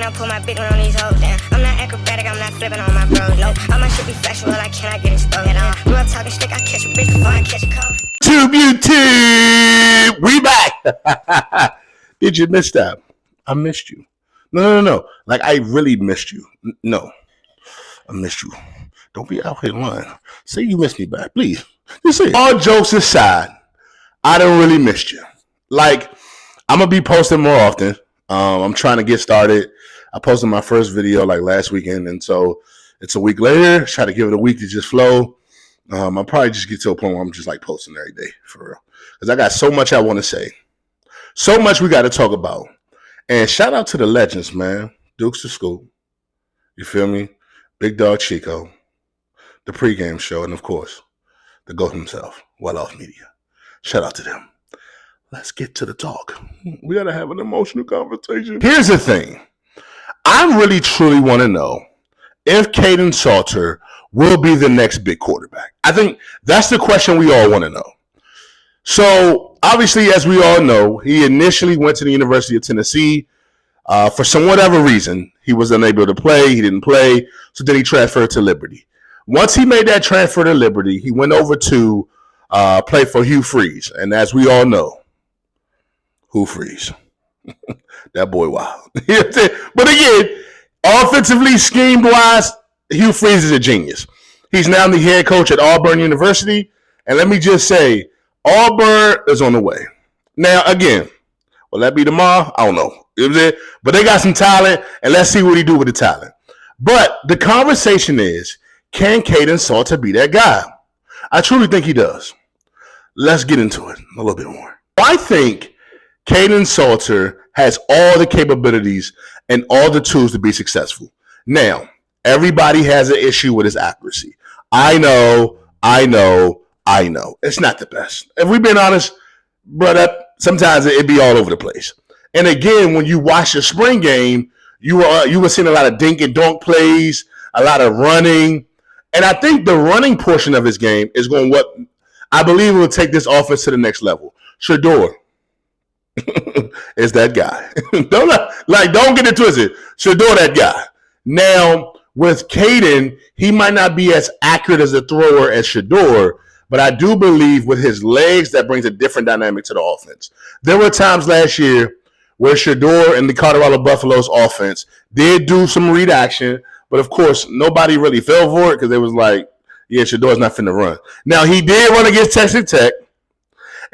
I pull my big one on these hoes down. I'm not acrobatic, I'm not flipping on my bros. Nope, all my shit be factual, I cannot get exposed. Grew up talking shit, I catch a bitch before I catch a cold. YouTube, we back. Did you miss that? I missed you. No. Like, I really missed you. No, I missed you. Don't be out here lying. Say you missed me back, please. Just say it. All jokes aside, I done really missed you. Like, I'm going to be posting more often. I'm trying to get started. I posted my first video like last weekend, and so it's a week later. Try to give it a week to just flow. I'll probably just get to a point where I'm just like posting every day, for real. Because I got so much I want to say. So much we got to talk about. And shout out to the legends, man. Dukes to School. You feel me? Big Dog Chico. The pregame show. And of course, the GOAT himself, Well Off Media. Shout out to them. Let's get to the talk. We got to have an emotional conversation. Here's the thing. I really, truly want to know if Kaiden Salter will be the next big quarterback. I think that's the question we all want to know. So, obviously, as we all know, he initially went to the University of Tennessee. For some whatever reason, he was unable to play. He didn't play. So then he transferred to Liberty. Once he made that transfer to Liberty, he went over to play for Hugh Freeze. And as we all know, Hugh Freeze. That boy wild. But again, offensively, scheme-wise, Hugh Freeze is a genius. He's now the head coach at Auburn University. And let me just say, Auburn is on the way. Now, again, will that be tomorrow? I don't know. But they got some talent, and let's see what he do with the talent. But the conversation is, can Kaiden Salter be that guy? I truly think he does. Let's get into it a little bit more. I think Kaiden Salter has all the capabilities and all the tools to be successful. Now, everybody has an issue with his accuracy. I know. It's not the best. If we've been honest, brother, sometimes it'd be all over the place. And again, when you watch the spring game, you were seeing a lot of dink and dunk plays, a lot of running. And I think the running portion of his game is going what I believe will take this offense to the next level. Shedeur is that guy. Don't get it twisted. Shedeur, that guy. Now, with Kaiden, he might not be as accurate as a thrower as Shedeur, but I do believe with his legs, that brings a different dynamic to the offense. There were times last year where Shedeur and the Colorado Buffaloes offense did do some read action, but of course, nobody really fell for it because they was like, yeah, Shedeur's not finna run. Now, he did run against Texas Tech,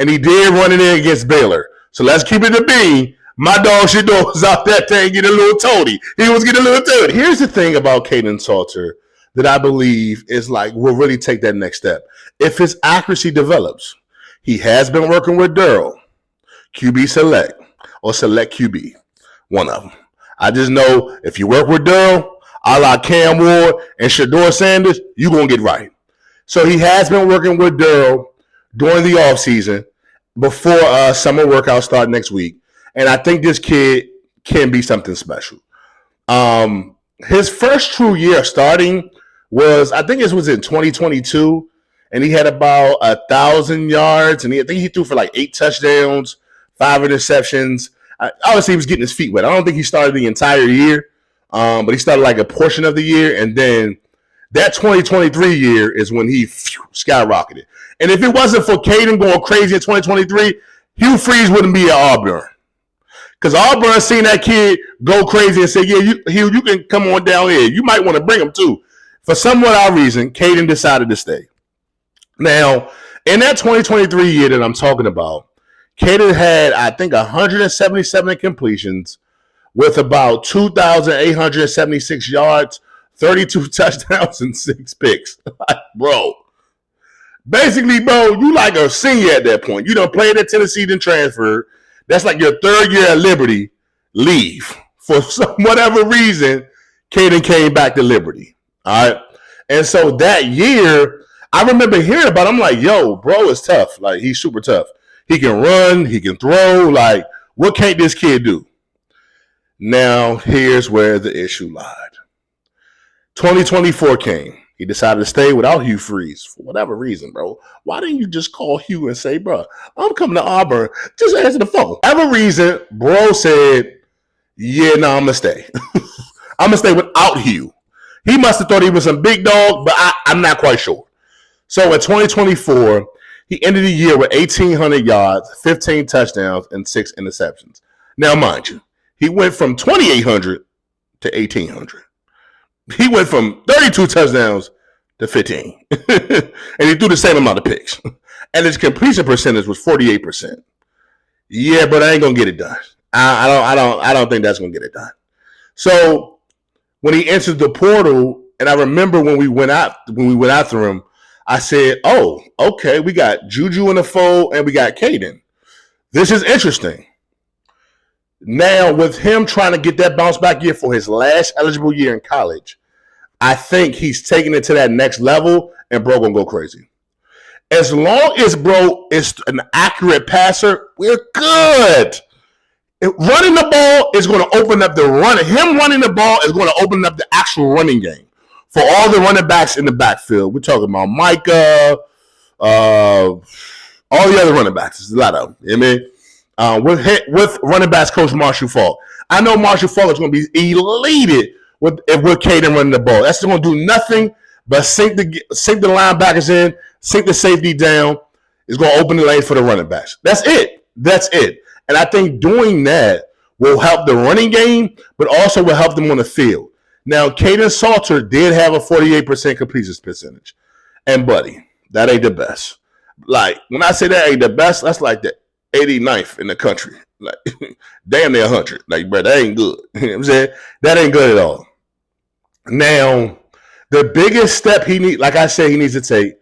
and he did run it in against Baylor. So let's keep it to B. My dog Shedeur was out that thing getting a little toady. He was getting a little toady. Here's the thing about Kaiden Salter that I believe is like will really take that next step. If his accuracy develops, he has been working with Durrell, QB Select, or Select QB, one of them. I just know if you work with Durrell, a la Cam Ward and Shedeur Sanders, you're going to get right. So he has been working with Durrell during the offseason before summer workouts start next week. And I think this kid can be something special. His first true year starting was, I think it was in 2022, and he had about 1,000 yards, and I think he threw for like 8 touchdowns, 5 interceptions. Obviously, he was getting his feet wet. I don't think he started the entire year, but he started like a portion of the year, and then that 2023 year is when he skyrocketed. And if it wasn't for Kaiden going crazy in 2023, Hugh Freeze wouldn't be at Auburn. Because Auburn seen that kid go crazy and say, yeah, Hugh, you can come on down here. You might want to bring him too. For some odd reason, Kaiden decided to stay. Now, in that 2023 year that I'm talking about, Kaiden had, I think, 177 completions with about 2,876 yards, 32 touchdowns, and 6 picks. Like, bro. Basically, bro, you like a senior at that point. You done played at Tennessee, then transferred. That's like your third year at Liberty. Leave. For some whatever reason, Kaiden came back to Liberty. All right. And so that year, I remember hearing about him. I'm like, yo, bro is tough. Like, he's super tough. He can run. He can throw. Like, what can't this kid do? Now, here's where the issue lied. 2024 came. He decided to stay without Hugh Freeze for whatever reason, bro. Why didn't you just call Hugh and say, bro, I'm coming to Auburn. Just answer the phone. For whatever reason, bro said, Yeah, no, I'm gonna stay. I'm gonna stay without Hugh. He must have thought he was some big dog, but I'm not quite sure. So in 2024, he ended the year with 1,800 yards, 15 touchdowns, and 6 interceptions. Now, mind you, he went from 2,800 to 1,800. He went from 32 touchdowns to 15. And he threw the same amount of picks. And his completion percentage was 48%. Yeah, but I ain't gonna get it done. I don't think that's gonna get it done. So when he entered the portal, and I remember when we went after him, I said, "Oh, okay, we got Juju in the fold, and we got Kaiden. This is interesting." Now, with him trying to get that bounce back year for his last eligible year in college, I think he's taking it to that next level, and bro gonna go crazy. As long as bro is an accurate passer, we're good. Running the ball is going to open up the run. Him running the ball is going to open up the actual running game for all the running backs in the backfield. We're talking about Micah, all the other running backs. There's a lot of them. You know what I mean? With running backs coach Marshall Faulk. I know Marshall Faulk is going to be elated with Kaiden running the ball. That's going to do nothing but sink the linebackers in, sink the safety down. It's going to open the lanes for the running backs. That's it. And I think doing that will help the running game, but also will help them on the field. Now, Kaiden Salter did have a 48% completion percentage. And, buddy, that ain't the best. Like, when I say that ain't the best, that's like the 89th in the country. Like, damn near 100. Like, bro, that ain't good. You know what I'm saying? That ain't good at all. Now, the biggest step he needs, like I said, he needs to take,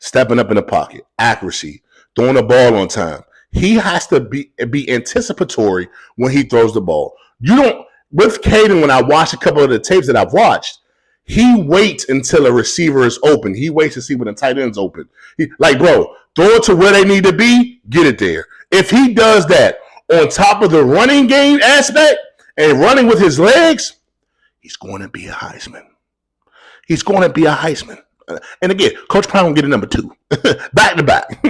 stepping up in the pocket, accuracy, throwing the ball on time. He has to be anticipatory when he throws the ball. You don't, with Kaiden, when I watch a couple of the tapes that I've watched, he waits until a receiver is open. He waits to see when the tight end's open. Bro, throw it to where they need to be, get it there. If he does that on top of the running game aspect and running with his legs, he's going to be a Heisman. He's going to be a Heisman. And again, Coach Prime will get a number 2. Back to back.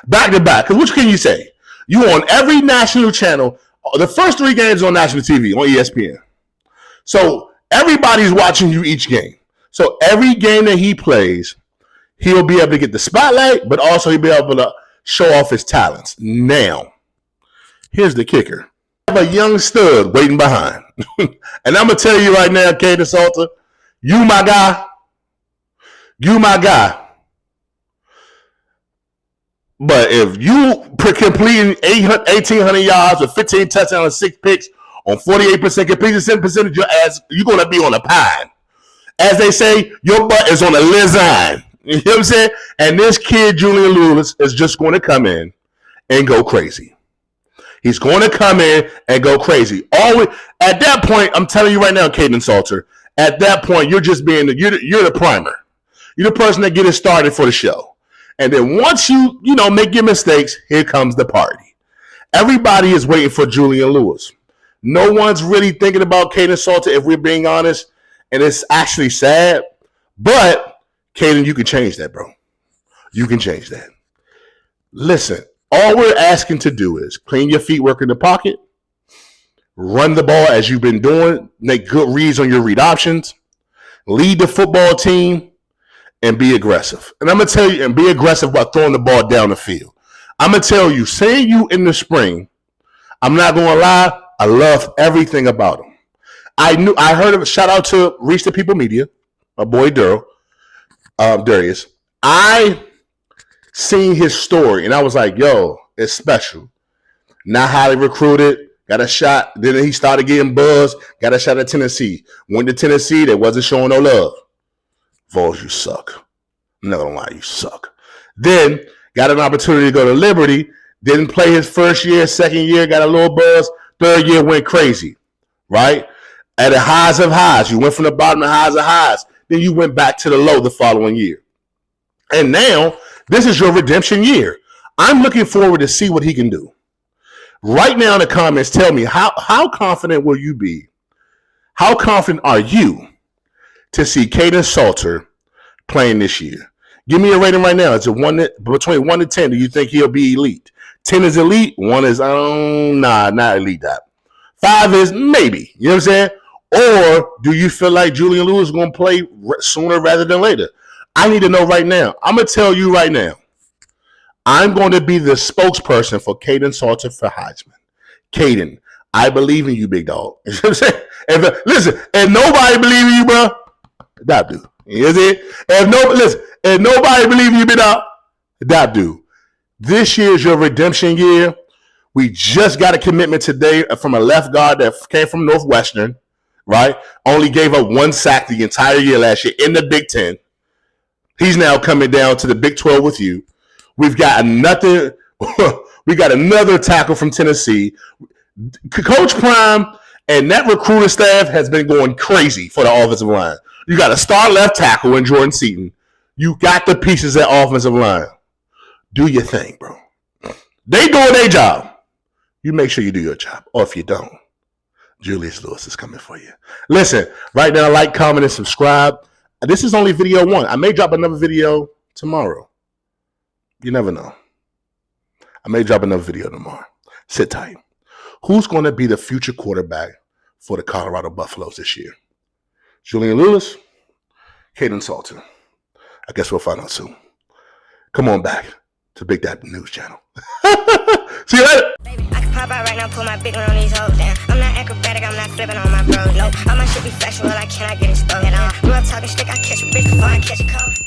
Back to back. Because which can you say? You on every national channel. The first 3 games on national TV, on ESPN. So everybody's watching you each game. So every game that he plays, he'll be able to get the spotlight, but also he'll be able to show off his talents. Now, here's the kicker. I have a young stud waiting behind. And I'm going to tell you right now, Kaiden Salter, you my guy. You my guy. But if you completing 1,800 yards with 15 touchdowns and 6 picks on 48% completion percentage, you're going to be on a pine. As they say, your butt is on a lizine. You know what I'm saying? And this kid, Julian Lewis, is just going to come in and go crazy. He's going to come in and go crazy. Always, at that point, I'm telling you right now, Kaiden Salter, at that point, you're just being you're the primer. You're the person that get it started for the show. And then once you make your mistakes, here comes the party. Everybody is waiting for Julian Lewis. No one's really thinking about Kaiden Salter, if we're being honest. And it's actually sad. But, Kaiden, you can change that, bro. You can change that. Listen, all we're asking to do is clean your feet, work in the pocket, run the ball as you've been doing, make good reads on your read options, lead the football team, and be aggressive. And I'm going to tell you, and be aggressive by throwing the ball down the field. I'm going to tell you, seeing you in the spring, I'm not going to lie, I love everything about him. I heard of, shout out to Reach the People Media, my boy Darius. I seen his story, and I was like, yo, it's special. Not highly recruited, got a shot. Then he started getting buzz, got a shot at Tennessee. Went to Tennessee, they wasn't showing no love. Vols, you suck. I'm not gonna lie, you suck. Then got an opportunity to go to Liberty. Didn't play his first year, second year, got a little buzz. Third year went crazy, right? At the highs of highs. You went from the bottom to highs of highs. Then you went back to the low the following year. And now, this is your redemption year. I'm looking forward to see what he can do. Right now in the comments, tell me, how confident will you be? How confident are you to see Kaiden Salter playing this year? Give me a rating right now. It's between 1 to 10. Do you think he'll be elite? 10 is elite. 1 is, not elite. That 5 is maybe. You know what I'm saying? Or do you feel like Julian Lewis is going to play sooner rather than later? I need to know right now. I'm going to tell you right now. I'm going to be the spokesperson for Kaiden Salter for Heisman. Kaiden, I believe in you, big dog. You know what I'm saying? Listen, if nobody believe in you, bro, that dude. You know what I'm saying? If nobody believe in you, big dog, that dude. This year's your redemption year. We just got a commitment today from a left guard that came from Northwestern, right? Only gave up 1 sack the entire year last year in the Big Ten. He's now coming down to the Big 12 with you. We've got another tackle from Tennessee. Coach Prime and that recruiting staff has been going crazy for the offensive line. You got a star left tackle in Jordan Seaton. You got the pieces at offensive line. Do your thing, bro. They doing their job. You make sure you do your job. Or if you don't, Julius Lewis is coming for you. Listen, right now, like, comment, and subscribe. This is only video 1. I may drop another video tomorrow. You never know. I may drop another video tomorrow. Sit tight. Who's going to be the future quarterback for the Colorado Buffaloes this year? Julian Lewis? Kaiden Salter? I guess we'll find out soon. Come on back to Big Dad News Channel. See you later. Baby, I can pop out right now, pull my big one on these hoes down. I'm not acrobatic, I'm not flipping on my bros. Nope, all my shit be factual, I cannot get exposed. Grew up talking shit, I catch a bitch before I catch a cold.